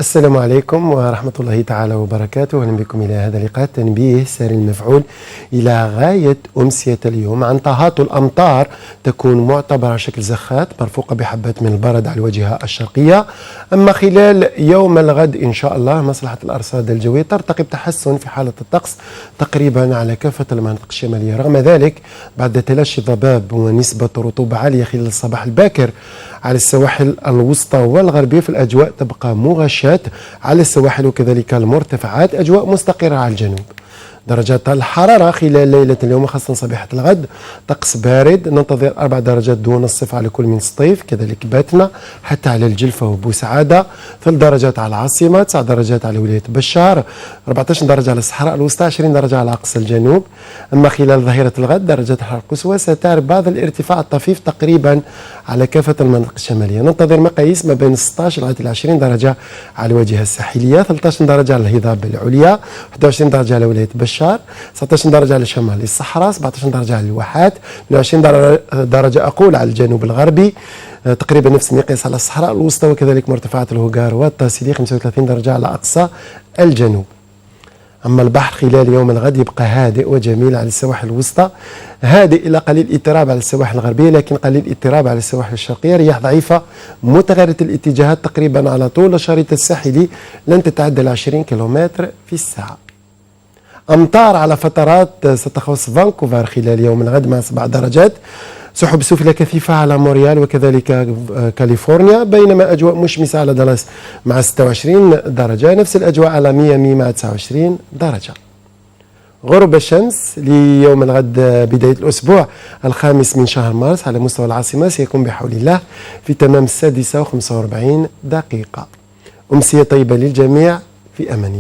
السلام عليكم ورحمة الله تعالى وبركاته. أهلا بكم إلى هذا اللقاء. تنبيه ساري المفعول إلى غاية أمسية اليوم عن تهاطل الأمطار تكون معتبرة شكل زخات مرفوقة بحبات من البرد على الواجهة الشرقية. أما خلال يوم الغد إن شاء الله مصلحة الأرصاد الجوية ترتقب تحسن في حالة الطقس تقريبا على كافة المناطق الشمالية. رغم ذلك بعد تلاشي ضباب ونسبة رطوبة عالية خلال الصباح الباكر على السواحل الوسطى والغربية، في الأجواء تبقى مغشاة على السواحل وكذلك المرتفعات، أجواء مستقرة على الجنوب. درجات الحرارة خلال ليلة اليوم خاصة صبيحة الغد طقس بارد، ننتظر 4 درجات دون الصفر على كل من الصيف، كذلك باتنا حتى على الجلفة وبوسعادة، 3 درجات على العاصمة، 9 درجات على ولاية بشار، 14 درجة على الصحراء الوسطى، 20 درجة على أقصى الجنوب. أما خلال ظهيرة الغد درجات الحرارة القصوى ستعرف بعض الارتفاع الطفيف تقريبا على كافة المناطق الشمالية. ننتظر مقاييس ما بين 16 لغاية 20 درجة على الواجهة الساحلية، 13 درجة على الهضاب العليا، 21 درجة على ولاية بشار، 19 درجة على شمال الصحراء، 17 درجة على الواحات، 22 درجة أقول على الجنوب الغربي، تقريبا نفس المقياس على الصحراء الوسطى وكذلك مرتفعات الهوغار والتاسيلي، 35 درجة على أقصى الجنوب. أما البحر خلال يوم الغد يبقى هادئ وجميل على السواحل الوسطى، هادئ إلى قليل اضطراب على السواحل الغربية لكن قليل اضطراب على السواحل الشرقية. رياح ضعيفة متغيرة الاتجاهات تقريبا على طول الشريط الساحلي لن تتعدى 20 كيلومتر في الساعة. أمطار على فترات ستخص فانكوفر خلال يوم الغد مع 7 درجات، سحب سفلى كثيفة على مونريال وكذلك كاليفورنيا، بينما أجواء مشمسة على دالاس مع 26 درجة، نفس الأجواء على ميامي مع 29 درجة. غروب الشمس ليوم الغد بداية الأسبوع الخامس من شهر مارس على مستوى العاصمة سيكون بحول الله في تمام 6:45. أمسية طيبة للجميع، في أمان الله.